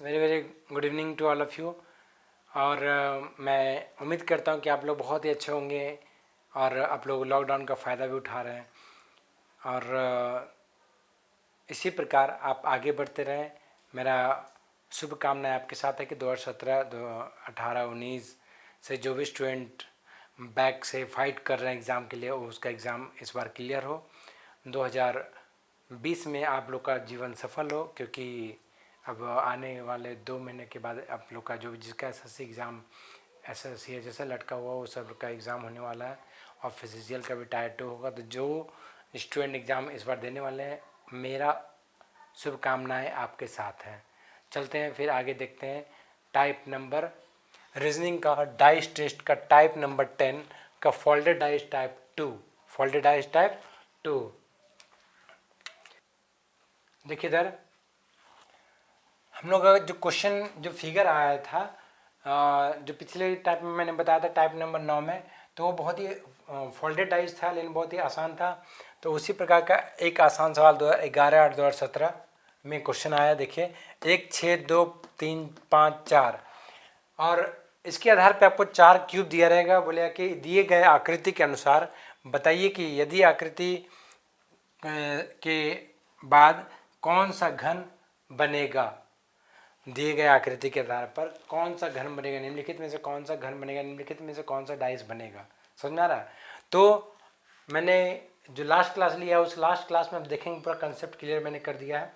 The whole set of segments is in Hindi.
Very very good evening to all of you. और मैं उम्मीद करता हूँ कि आप लोग बहुत ही अच्छे होंगे और आप लोग लॉकडाउन का फ़ायदा भी उठा रहे हैं और इसी प्रकार आप आगे बढ़ते रहें। मेरा शुभकामनाएं आपके साथ है कि 2017, 2018, 19 से जो भी स्टूडेंट बैक से फाइट कर रहे हैं एग्ज़ाम के लिए, उसका एग्ज़ाम इस बार क्लियर हो। 2020 में आप लोग का जीवन सफल हो, क्योंकि अब आने वाले 2 महीने के बाद आप लोग का जो जिसका एसएससी एग्ज़ाम एसएससी है जैसे लटका हुआ वो सब का एग्ज़ाम होने वाला है और फिजिकल का भी टायर 2 होगा। तो जो स्टूडेंट एग्ज़ाम इस बार देने वाले हैं, मेरा शुभकामनाएं आपके साथ हैं। चलते हैं फिर आगे देखते हैं। टाइप नंबर रीजनिंग का डाइस टेस्ट का टाइप नंबर 10 का folded dice type 2, folded dice type 2। देखिए इधर हम लोग का जो क्वेश्चन जो फिगर आया था, जो पिछले टाइप में मैंने बताया था टाइप नंबर 9 में, तो वो बहुत ही फोल्डेड डाइस था लेकिन बहुत ही आसान था। तो उसी प्रकार का एक आसान सवाल 11/8/2017 में क्वेश्चन आया। देखिए 1, 6, 2, 3, 5, 4 और इसके आधार पे आपको 4 क्यूब दिया रहेगा। बोलेगा कि दिए गए आकृति के अनुसार बताइए कि यदि आकृति के बाद कौन सा घन बनेगा। दिए गए आकृति के आधार पर कौन सा घन बनेगा, निम्नलिखित में से कौन सा घन बनेगा, निम्नलिखित में से कौन सा डाइस बनेगा। समझ में आ रहा है? तो मैंने जो लास्ट क्लास लिया उस लास्ट क्लास में आप देखेंगे पूरा कंसेप्ट क्लियर मैंने कर दिया है।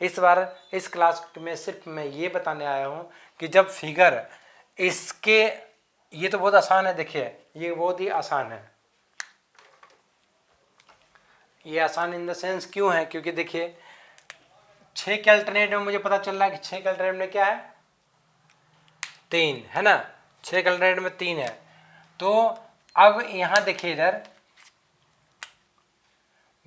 इस बार इस क्लास में सिर्फ मैं ये बताने आया हूँ कि जब फिगर इसके, ये तो बहुत आसान है। देखिए ये बहुत ही आसान है। ये आसान इन द सेंस क्यों है, क्योंकि देखिए 6 के अल्टरनेट में मुझे पता चल रहा है कि 6 के अल्टरनेट में क्या है, 3 है ना। 6 के अल्टरनेट में 3 है। तो अब यहां देखिए इधर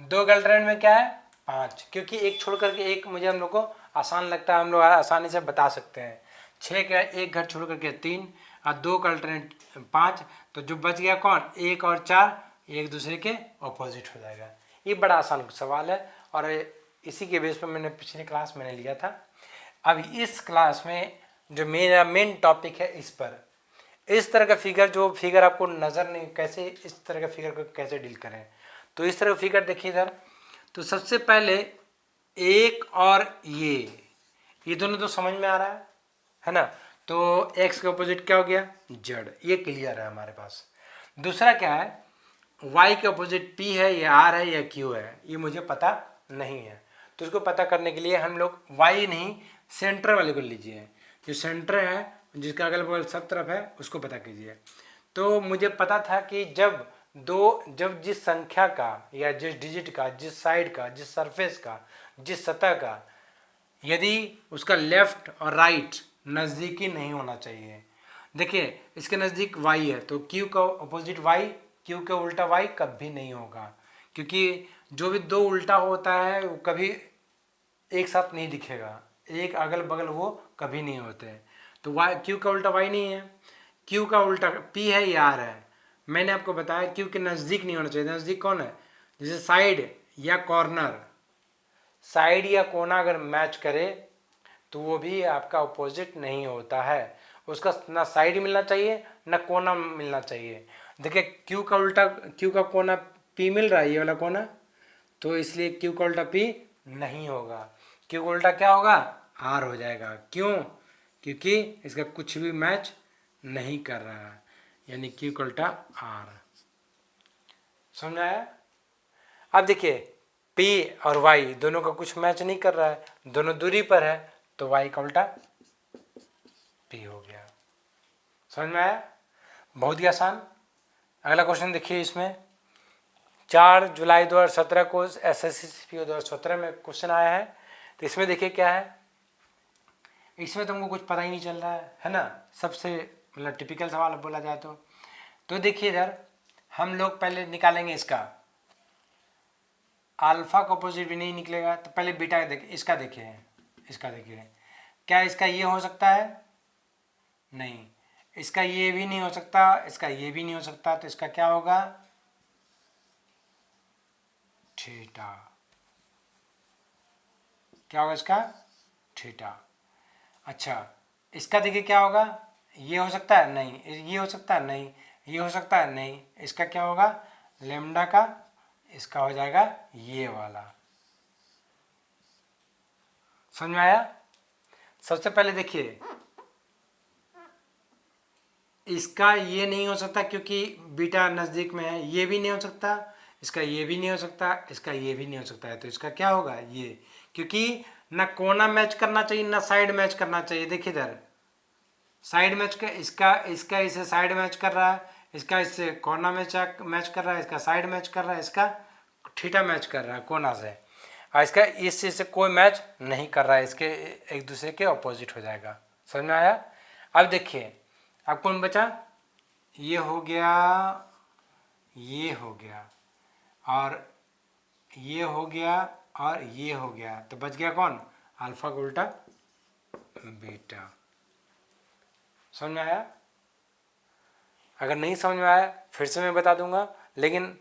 2 के अल्टरनेट में क्या है, 5, क्योंकि एक छोड़ करके एक मुझे हम लोग को आसान लगता है, हम लोग आसानी से बता सकते हैं। 6 का एक घर छोड़ करके 3 और 2 का अल्टरनेट 5, तो जो बच गया कौन, 1 और 4 एक दूसरे के ऑपोजिट हो जाएगा। ये बड़ा आसान सवाल है और इसी के बेस पर मैंने पिछले क्लास मैंने लिया था। अब इस क्लास में जो मेरा मेन टॉपिक है, इस पर इस तरह का फिगर, जो फिगर आपको नज़र नहीं, कैसे इस तरह का फिगर को कैसे डील करें। तो इस तरह का फिगर देखिए इधर। तो सबसे पहले एक और ये दोनों तो समझ में आ रहा है ना। तो x के अपोजिट क्या हो गया, z, ये क्लियर है हमारे पास। दूसरा क्या है, y के अपोजिट p है या r है या q है, ये मुझे पता नहीं है। तो इसको पता करने के लिए हम लोग y नहीं सेंटर वाले को लीजिए, जो सेंटर है जिसका अगल बगल सब तरफ है उसको पता कीजिए। तो मुझे पता था कि जब जिस संख्या का या जिस डिजिट का, जिस साइड का, जिस सरफेस का, जिस सतह का, यदि उसका लेफ्ट और राइट नज़दीकी नहीं होना चाहिए। देखिए इसके नज़दीक y है तो q का अपोजिट y, q का उल्टा y कभी नहीं होगा, क्योंकि जो भी दो उल्टा होता है वो कभी एक साथ नहीं दिखेगा, एक अगल बगल वो कभी नहीं होते। तो y, q का उल्टा y नहीं है, q का उल्टा p है या r है। मैंने आपको बताया q के नज़दीक नहीं होना चाहिए। नज़दीक कौन है, जैसे साइड या कॉर्नर, साइड या कोना अगर मैच करे तो वो भी आपका अपोजिट नहीं होता है। उसका ना साइड मिलना चाहिए ना कोना मिलना चाहिए। देखिए क्यू का उल्टा, क्यू का कोना पी मिल रहा है, ये वाला कोना, तो इसलिए क्यू का उल्टा पी नहीं होगा। क्यू का उल्टा क्या होगा, आर हो जाएगा। क्यों, क्योंकि इसका कुछ भी मैच नहीं कर रहा है, यानी क्यू का उल्टा आर। समझ आया? अब देखिए P और Y दोनों का कुछ मैच नहीं कर रहा है, दोनों दूरी पर है, तो Y का उल्टा P हो गया। समझ में आया? बहुत ही आसान। अगला क्वेश्चन देखिए, इसमें 4 जुलाई 2017 को एसएससी सीपीओ 2017 में क्वेश्चन आया है। तो इसमें देखिए क्या है, इसमें तुमको कुछ पता ही नहीं चल रहा है ना। सबसे मतलब टिपिकल सवाल बोला जाए तो देखिए इधर हम लोग पहले निकालेंगे इसका अल्फा का अपोजिट भी नहीं निकलेगा, तो पहले बीटा देखिए, इसका देखिए क्या इसका ये हो सकता है, नहीं, इसका ये भी नहीं हो सकता, इसका ये भी नहीं हो सकता, तो इसका क्या होगा, थीटा। क्या होगा इसका, थीटा। अच्छा, इसका देखिए क्या होगा, ये हो सकता है नहीं, ये हो सकता है नहीं, ये हो सकता है नहीं, इसका क्या होगा लेमडा का, इसका हो जाएगा ये वाला। समझ में आया? सबसे पहले देखिए, इसका ये नहीं हो सकता क्योंकि बीटा नज़दीक में है, ये भी नहीं हो सकता, इसका ये भी नहीं हो सकता, इसका ये भी नहीं हो सकता है, तो इसका क्या होगा ये, क्योंकि ना कोना मैच करना चाहिए ना साइड मैच करना चाहिए। देखिए इधर साइड मैच कर, इसका इसका इसे साइड मैच कर रहा है, इसका इससे कोना मैच कर रहा है, इसका साइड मैच कर रहा है, इसका थीटा मैच कर रहा है कोना से, और इसका इस चीज़ से कोई मैच नहीं कर रहा है, इसके एक दूसरे के अपोजिट हो जाएगा। समझ में आया? अब देखिए अब कौन बचा, ये हो गया, ये हो गया, और ये हो गया, और ये हो गया, तो बच गया कौन, अल्फा का उल्टा बीटा। समझ में आया? अगर नहीं समझ में आया फिर से मैं बता दूंगा, लेकिन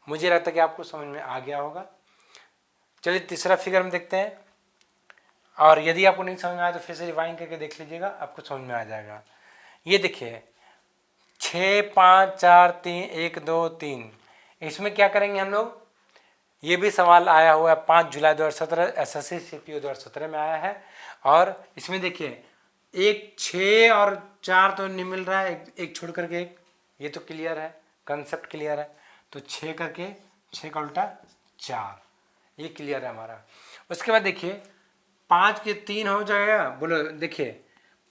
मुझे लगता है कि आपको समझ में आ गया होगा। चलिए तीसरा फिगर में देखते हैं, और यदि आपको नहीं समझ में आया तो फिर से रिवाइंड करके देख लीजिएगा, आपको समझ में आ जाएगा। ये देखिए 6 5 4 3 1 2 3, इसमें क्या करेंगे हम लोग, ये भी सवाल आया हुआ है 5 जुलाई 2017 SSC CPO 2017 में आया है, और इसमें देखिए एक 6 और 4 तो नहीं मिल रहा है, एक छोड़ करके एक, ये तो क्लियर है, कंसेप्ट क्लियर है, तो 6 करके 6 का उल्टा 4, ये क्लियर है हमारा। उसके बाद देखिए 5 के 3 हो जाएगा, बोलो देखिए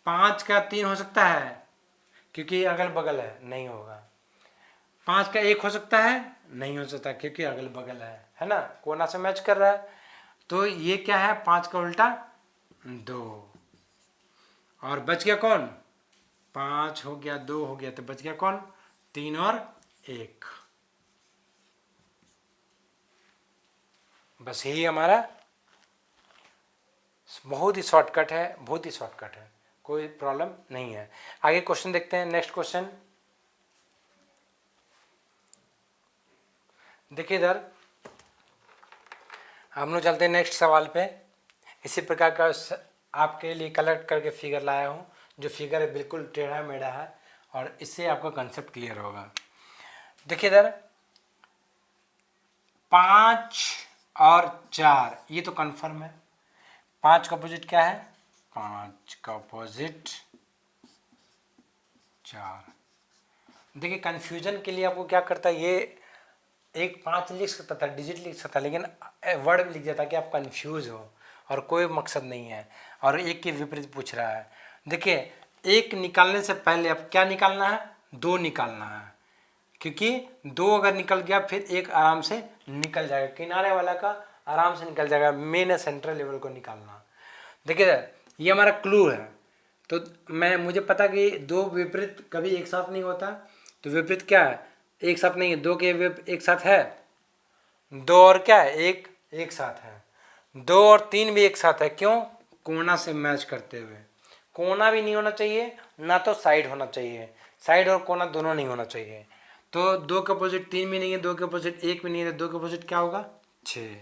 5 का 3 हो सकता है क्योंकि अगल बगल है, नहीं होगा। 5 का 1 हो सकता है, नहीं हो सकता क्योंकि अगल बगल है ना, कोना से मैच कर रहा है, तो ये क्या है 5 का उल्टा 2, और बच गया कौन, 5 हो गया 2 हो गया, तो बच गया कौन 3 और 1। बस यही हमारा बहुत ही शॉर्टकट है, बहुत ही शॉर्टकट है, कोई प्रॉब्लम नहीं है। आगे क्वेश्चन देखते हैं, नेक्स्ट क्वेश्चन देखिए इधर, हम लोग चलते हैं नेक्स्ट सवाल पे। इसी प्रकार का आपके लिए कलेक्ट करके फिगर लाया हूँ, जो फिगर है बिल्कुल टेढ़ा मेढ़ा है, और इससे आपका कंसेप्ट क्लियर होगा। देखिए इधर 5 और 4 ये तो कन्फर्म है, 5 का अपोजिट क्या है, 5 का अपोजिट 4। देखिए कन्फ्यूजन के लिए आपको क्या करता है, ये एक 5 लिख सकता था, डिजिट लिख सकता था, लेकिन वर्ड में लिख जाता कि आप कंफ्यूज हो और कोई मकसद नहीं है, और एक के विपरीत पूछ रहा है। देखिए एक निकालने से पहले अब क्या निकालना है, 2 निकालना है, क्योंकि 2 अगर निकल गया फिर एक आराम से निकल जाएगा, किनारे वाला का आराम से निकल जाएगा, मेन है सेंट्रल लेवल को निकालना। देखिए ये हमारा क्लू है, तो मुझे पता कि 2 विपरीत कभी एक साथ नहीं होता, तो विपरीत क्या है, एक साथ नहीं है, 2 के एक साथ है, 2 और क्या है एक साथ है, 2 और 3 भी एक साथ है, क्यों, कोना से मैच करते हुए। कोना भी नहीं होना चाहिए ना तो साइड होना चाहिए, साइड और कोना दोनों नहीं होना चाहिए, तो 2 के अपोजिट 3 भी नहीं है, 2 के अपोजिट 1 भी नहीं है, 2 के अपोजिट क्या होगा 6।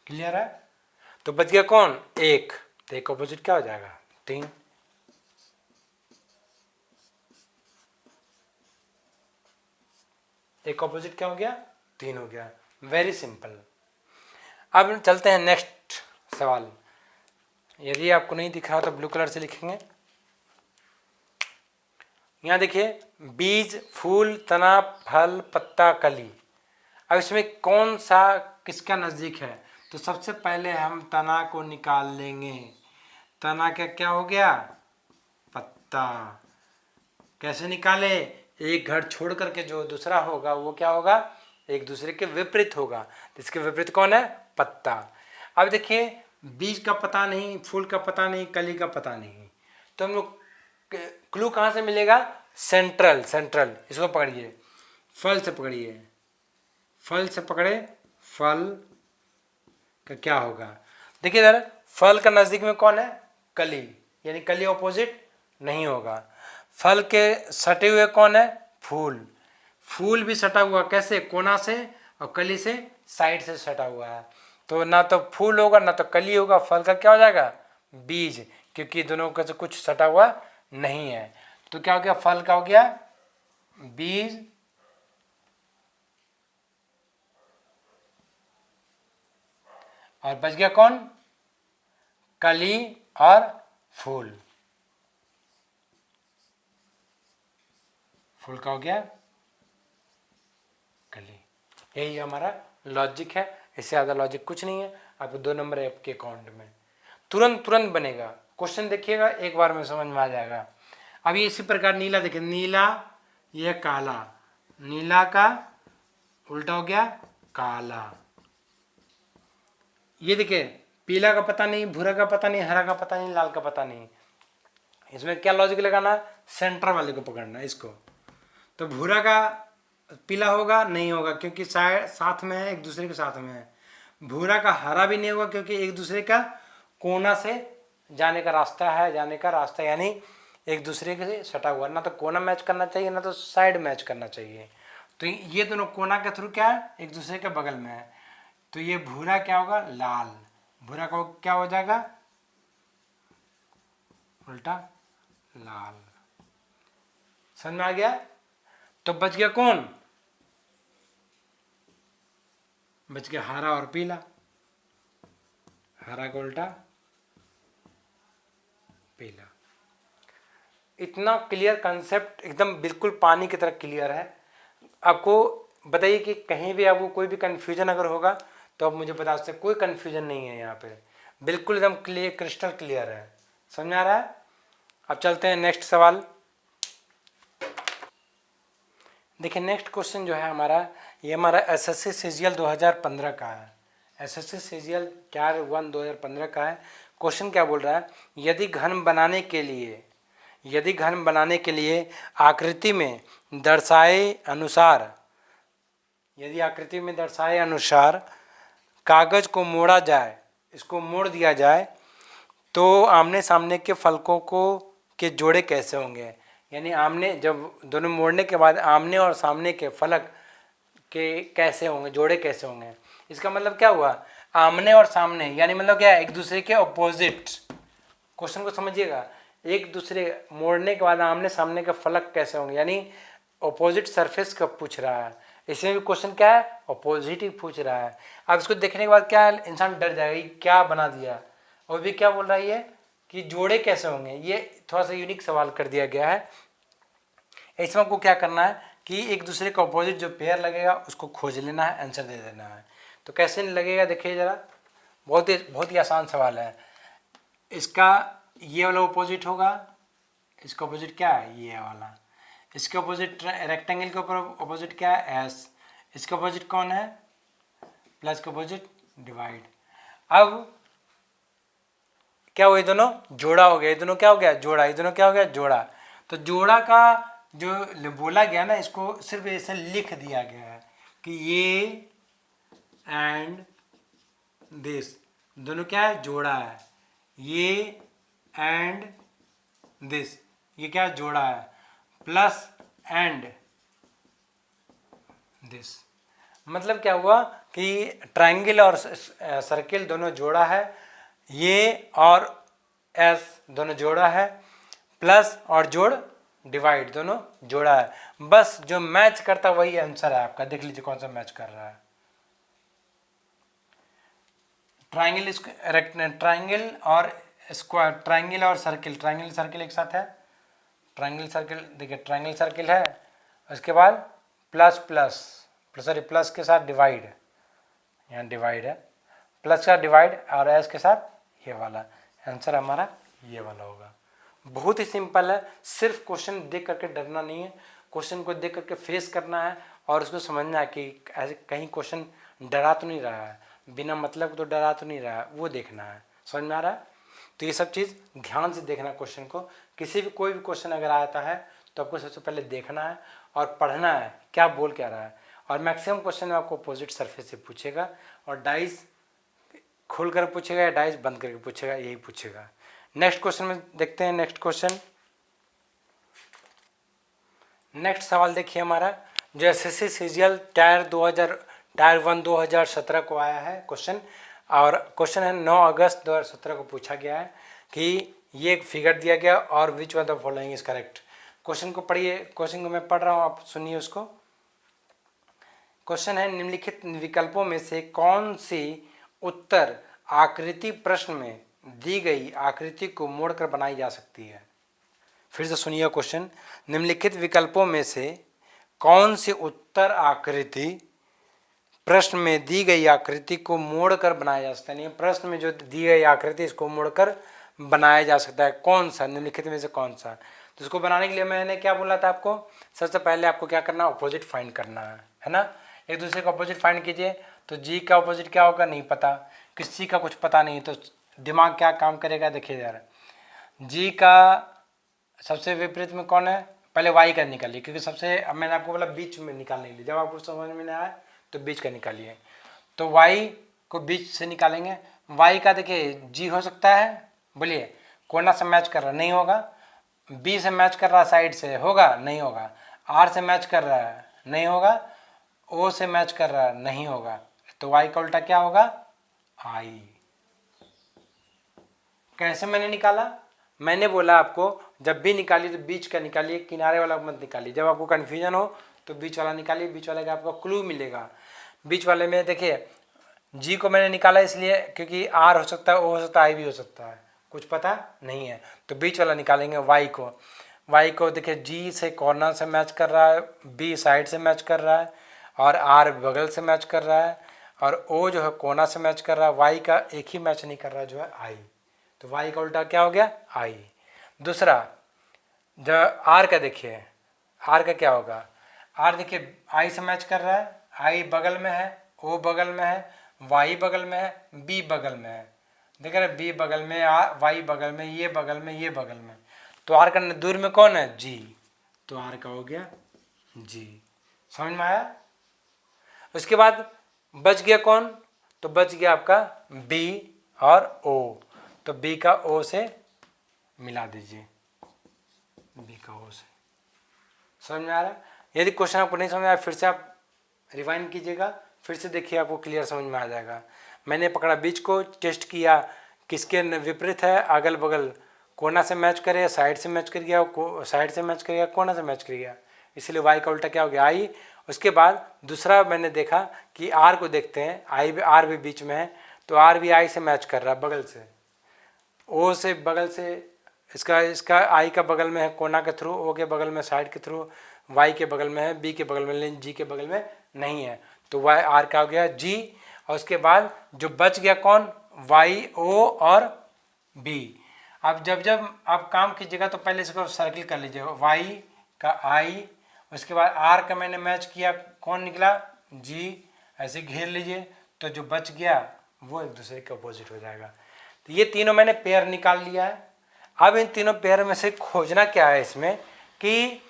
क्लियर है? तो बच गया कौन 1, तो 1 का अपोजिट क्या हो जाएगा 3। एक ऑपोजिट क्या हो गया 3 हो गया, वेरी सिंपल। अब चलते हैं नेक्स्ट सवाल। यदि आपको नहीं दिख रहा तो ब्लू कलर से लिखेंगे। यहाँ देखिए बीज, फूल, तना, फल, पत्ता, कली। अब इसमें कौन सा किसका नज़दीक है, तो सबसे पहले हम तना को निकाल लेंगे। तना का क्या हो गया पत्ता, कैसे निकाले, एक घर छोड़ करके जो दूसरा होगा वो क्या होगा, एक दूसरे के विपरीत होगा, तो इसके विपरीत कौन है पत्ता। अब देखिए बीज का पता नहीं, फूल का पता नहीं, कली का पता नहीं, तो हम लोग क्लू कहाँ से मिलेगा, सेंट्रल, इसको पकड़िए, फल से पकड़िए, फल से पकड़े, फल का क्या होगा, देखिए इधर फल का नज़दीक में कौन है कली, यानी कली ऑपोजिट नहीं होगा। फल के सटे हुए कौन है फूल, फूल भी सटा हुआ कैसे कोना से, और कली से साइड से सटा हुआ है, तो ना तो फूल होगा ना तो कली होगा, फल का क्या हो जाएगा, बीज, क्योंकि दोनों का से कुछ सटा हुआ नहीं है। तो क्या हो गया, फल का हो गया बीज और बच गया कौन, कली और फूल। फूल का हो गया कली। यही हमारा लॉजिक है, इससे ज़्यादा लॉजिक कुछ नहीं है। आपको 2 नंबर है आपके अकाउंट में, तुरंत तुरंत बनेगा। क्वेश्चन देखिएगा एक बार में समझ में आ जाएगा। अभी इसी प्रकार नीला देखिए, नीला ये काला, नीला का उल्टा हो गया काला। ये देखिए पीला का पता नहीं, भूरा का पता नहीं, हरा का पता नहीं, लाल का पता नहीं। इसमें क्या लॉजिक लगाना, सेंटर वाले को पकड़ना इसको। तो भूरा का पीला होगा नहीं होगा, क्योंकि साथ में है, एक दूसरे के साथ में है। भूरा का हरा भी नहीं होगा, क्योंकि एक दूसरे का कोना से जाने का रास्ता है, जाने का रास्ता यानी एक दूसरे के सटा हुआ, ना तो कोना मैच करना चाहिए ना तो साइड मैच करना चाहिए। तो ये दोनों कोना के थ्रू क्या है, एक दूसरे के बगल में है। तो ये भूरा क्या होगा, लाल, भूरा का क्या हो जाएगा, उल्टा लाल। समझ में आ गया। तो बच गया कौन, बच गया हरा और पीला, हरा का उल्टा पीला। इतना क्लियर कंसेप्ट, एकदम बिल्कुल पानी की तरह क्लियर है। आपको बताइए कि कहीं भी आपको कोई भी कंफ्यूजन अगर होगा तो आप मुझे बता सकते हैं। कोई कंफ्यूजन नहीं है यहाँ पे, बिल्कुल एकदम क्लियर, क्रिस्टल क्लियर है। समझ में आ रहा है। अब चलते हैं नेक्स्ट सवाल। देखिए नेक्स्ट क्वेश्चन जो है हमारा, ये हमारा एसएससी सीजीएल 2015 का है। एसएससी सीजीएल 4/1/2015 का है। क्वेश्चन क्या बोल रहा है, यदि घन बनाने के लिए आकृति में दर्शाए अनुसार कागज को मोड़ा जाए, इसको मोड़ दिया जाए, तो आमने सामने के फलकों के जोड़े कैसे होंगे। यानी आमने, जब दोनों मोड़ने के बाद आमने और सामने के फलक के कैसे होंगे, जोड़े कैसे होंगे। इसका मतलब क्या हुआ, आमने और सामने यानी मतलब क्या है, एक दूसरे के अपोजिट। क्वेश्चन को समझिएगा, एक दूसरे मोड़ने के बाद आमने सामने के फलक कैसे होंगे, यानी अपोजिट सरफेस का पूछ रहा है। इसमें भी क्वेश्चन क्या है, अपोजिट ही पूछ रहा है। अब इसको देखने के बाद क्या है, इंसान डर जाएगा, क्या बना दिया। और भी क्या बोल रहा है ये, कि जोड़े कैसे होंगे। ये थोड़ा सा यूनिक सवाल कर दिया गया है। इसमें आपको क्या करना है कि एक दूसरे का अपोजिट जो पेयर लगेगा उसको खोज लेना है, आंसर दे देना है। तो कैसे लगेगा देखिए ज़रा, बहुत ही आसान सवाल है। इसका ये वाला अपोजिट होगा, इसका अपोजिट क्या है, ये वाला। इसके अपोजिट रेक्टेंगल के ऊपर अपोजिट क्या है, एस। इसका अपोजिट कौन है, प्लस का अपोजिट डिवाइड। अब क्या हुआ, ये दोनों जोड़ा हो गया, ये दोनों क्या हो गया, जोड़ा, ये दोनों क्या हो गया, जोड़ा। तो जोड़ा का जो बोला गया ना, इसको सिर्फ ऐसे लिख दिया गया है कि ये एंड दिस दोनों क्या है, जोड़ा है। ये एंड दिस, ये क्या है, जोड़ा है। प्लस एंड दिस, मतलब क्या हुआ कि ट्रायंगल और सर्किल दोनों जोड़ा है, ये और एस दोनों जोड़ा है, प्लस और जोड़ डिवाइड दोनों जोड़ा है। बस जो मैच करता वही आंसर है आपका। देख लीजिए कौन सा मैच कर रहा है। ट्रायंगल और स्क्वायर, ट्रायंगल और सर्किल, ट्रायंगल सर्किल एक साथ है। ट्रायंगल सर्किल देखिए, ट्रायंगल सर्किल है, उसके बाद प्लस के साथ डिवाइड, यहाँ डिवाइड है, प्लस का डिवाइड और एस के साथ ये वाला। आंसर हमारा ये वाला होगा। बहुत ही सिंपल है, सिर्फ क्वेश्चन देख करके डरना नहीं है, क्वेश्चन को देख करके फेस करना है और उसको समझना है कि ऐसे कहीं क्वेश्चन डरा तो नहीं रहा है, बिना मतलब तो डरा तो नहीं रहा है, वो देखना है। समझ में आ रहा है। तो ये सब चीज़ ध्यान से देखना क्वेश्चन को। किसी भी कोई भी क्वेश्चन अगर आता है तो आपको सबसे पहले देखना है और पढ़ना है क्या बोल क्या रहा है। और मैक्सिमम क्वेश्चन में आपको अपोजिट सरफेस से पूछेगा और डाइस खोल कर पूछेगा या डाइस बंद करके पूछेगा, यही पूछेगा। नेक्स्ट क्वेश्चन में देखते हैं। नेक्स्ट सवाल देखिए हमारा, जो एसएससी सीजीएल टायर 1 2017 को आया है क्वेश्चन। और क्वेश्चन है 9 अगस्त 2017 को पूछा गया है कि ये एक फिगर दिया गया और which one the following is correct. Question को पढ़िए, क्वेश्चन को मैं पढ़ रहा हूँ, आप सुनिए उसको। क्वेश्चन है निम्नलिखित विकल्पों में से कौन सी उत्तर आकृति प्रश्न में दी गई आकृति को मोड़कर बनाई जा सकती है। फिर से सुनिए क्वेश्चन, निम्नलिखित विकल्पों में से कौन सी उत्तर आकृति प्रश्न में दी गई आकृति को मोड़कर बनाया जा सकता है। प्रश्न में जो दी गई आकृति इसको मोड़कर बनाया जा सकता है, कौन सा, निम्नलिखित में से कौन सा। तो इसको बनाने के लिए मैंने क्या बोला था आपको, सबसे पहले आपको क्या करना, अपोजिट फाइंड करना है ना। एक दूसरे का अपोजिट फाइंड कीजिए। तो जी का अपोजिट क्या होगा नहीं पता, किसी का कुछ पता नहीं, तो दिमाग क्या काम करेगा देखिए यार। जी का सबसे विपरीत में कौन है, पहले वाई का निकालिए, क्योंकि सबसे, अब मैंने आपको बोला बीच में निकालने के लिए, जब आपको समझ में नहीं आया तो बीच का निकालिए। तो वाई को बीच से निकालेंगे। वाई का देखिए जी हो सकता है, बोलिए कोना से मैच कर रहा नहीं होगा, बी से मैच कर रहा साइड से होगा नहीं होगा, आर से मैच कर रहा है नहीं होगा, ओ से मैच कर रहा है नहीं होगा, तो वाई का उल्टा क्या होगा, आई। कैसे मैंने निकाला, मैंने बोला आपको जब भी निकालिए तो बीच का निकालिए, किनारे वाला मत निकालिए। जब आपको कन्फ्यूजन हो तो बीच वाला निकालिए, बीच वाले का आपको क्लू मिलेगा। बीच वाले में देखिए जी को मैंने निकाला इसलिए क्योंकि आर हो सकता है, ओ हो सकता है, आई भी हो सकता है, कुछ पता नहीं है, तो बीच वाला निकालेंगे वाई को। वाई को देखिए जी से कॉर्नर से मैच कर रहा है, बी साइड से मैच कर रहा है, और आर बगल से मैच कर रहा है, और ओ जो है कोना से मैच कर रहा है। वाई का एक ही मैच नहीं कर रहा जो है आई, तो वाई का उल्टा क्या हो गया, आई। दूसरा जो आर का देखिए, आर का क्या होगा, आर देखिए आई से मैच कर रहा है, आई बगल में है, ओ बगल में है, वाई बगल में है, बी बगल में है, देख रहे बी बगल में, वाई बगल में, ये बगल में, ये बगल में, तो आर का दूर में कौन है, जी, तो आर का हो गया जी। समझ में आया। उसके बाद बच गया कौन, तो बच गया आपका बी और ओ, तो बी का ओ से मिला दीजिए, बी का ओ से। समझ में आ रहा है। यदि क्वेश्चन आपको नहीं समझ आया फिर से आप रिवाइंड कीजिएगा, फिर से देखिए आपको क्लियर समझ में आ जाएगा। मैंने पकड़ा बीच को, टेस्ट किया किसके विपरीत है, अगल बगल कोना से मैच करे, साइड से मैच कर गया, साइड से मैच कर गया, कोना से मैच कर गया, इसलिए वाई का उल्टा क्या हो गया, आई। उसके बाद दूसरा मैंने देखा कि आर को देखते हैं, आई भी, आर भी बीच में है, तो आर भी आई से मैच कर रहा है बगल से, ओ से बगल से, इसका आई का बगल में है कोना के थ्रू, ओ के बगल में साइड के थ्रू, वाई के बगल में है, बी के बगल में, लेकिन जी के बगल में नहीं है, तो वाई आर का हो गया जी। और उसके बाद जो बच गया कौन, वाई, ओ और बी। अब जब आप काम कीजिएगा तो पहले इसको सर्किल कर लीजिए, वाई का आई, उसके बाद आर का मैंने मैच किया, कौन निकला, जी, ऐसे घेर लीजिए, तो जो बच गया वो एक दूसरे के अपोजिट हो जाएगा। तो ये तीनों मैंने पेयर निकाल लिया है। अब इन तीनों पेयर में से खोजना क्या है इसमें, कि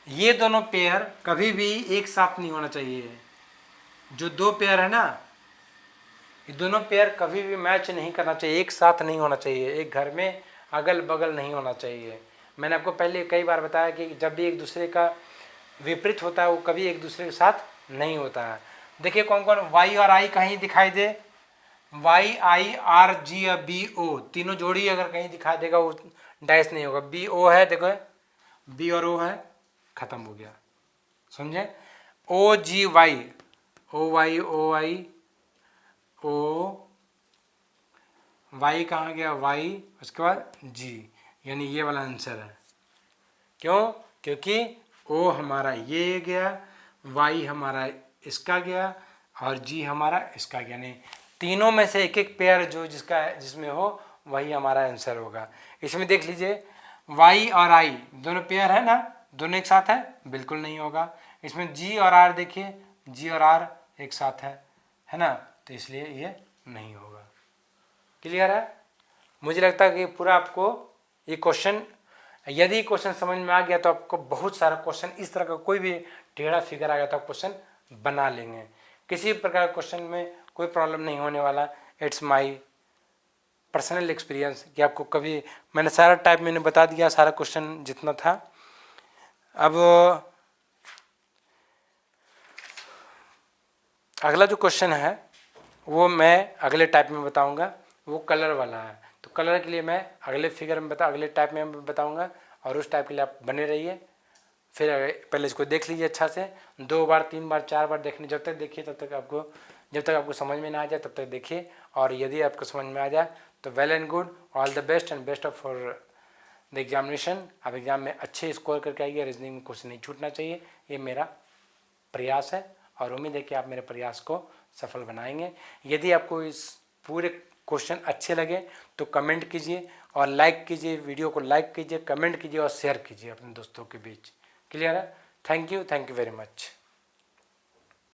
ये दोनों पेयर कभी भी एक साथ नहीं होना चाहिए। जो दो पेयर है ना, ये दोनों पेयर कभी भी मैच नहीं करना चाहिए, एक साथ नहीं होना चाहिए, एक घर में अगल बगल नहीं होना चाहिए। मैंने आपको पहले कई बार बताया कि जब भी एक दूसरे का विपरीत होता है वो कभी एक दूसरे के साथ नहीं होता है। देखिए कौन कौन, वाई और आई कहीं दिखाई दे, वाई, आई, आर, जी और बी, ओ, तीनों जोड़ी अगर कहीं दिखाई देगा वो डैश नहीं होगा। बी ओ है, देखो बी और ओ है, खत्म हो गया, समझे। ओ जी वाई, ओ वाई, ओ आई, ओ वाई कहाँ गया, वाई, उसके बाद जी, यानी ये वाला आंसर है। क्यों, क्योंकि ओ हमारा ये गया, वाई हमारा इसका गया, और जी हमारा इसका गया। नहीं, तीनों में से एक एक पेयर जो जिसमें हो वही हमारा आंसर होगा। इसमें देख लीजिए वाई और आई दोनों पेयर है ना, दोनों एक साथ है, बिल्कुल नहीं होगा। इसमें जी और आर देखिए, जी और आर एक साथ है ना, तो इसलिए ये नहीं होगा। क्लियर है। मुझे लगता है कि पूरा आपको ये क्वेश्चन, यदि क्वेश्चन समझ में आ गया तो आपको बहुत सारा क्वेश्चन इस तरह का कोई भी टेढ़ा फिगर आ गया तो आप क्वेश्चन बना लेंगे। किसी प्रकार क्वेश्चन में कोई प्रॉब्लम नहीं होने वाला। इट्स माई पर्सनल एक्सपीरियंस कि आपको कभी, मैंने सारा टाइप मैंने बता दिया, सारा क्वेश्चन जितना था। अब अगला जो क्वेश्चन है वो मैं अगले टाइप में बताऊंगा, वो कलर वाला है। तो कलर के लिए मैं अगले फिगर में अगले टाइप में बताऊंगा, और उस टाइप के लिए आप बने रहिए। फिर पहले इसको देख लीजिए अच्छा से, 2 बार 3 बार 4 बार देखने, जब तक देखिए तब तक आपको, जब तक आपको समझ में ना आ जाए तब तक देखिए। और यदि आपको समझ में आ जाए तो well and good, all the best and best of for the examination. आप एग्ज़ाम में अच्छे स्कोर करके आइए, रीजनिंग में क्वेश्चन नहीं छूटना चाहिए, ये मेरा प्रयास है। और उम्मीद है कि आप मेरे प्रयास को सफल बनाएंगे। यदि आपको इस पूरे क्वेश्चन अच्छे लगे तो कमेंट कीजिए और लाइक कीजिए, वीडियो को लाइक कीजिए, कमेंट कीजिए और शेयर कीजिए अपने दोस्तों के बीच। क्लियर है? Thank you very much.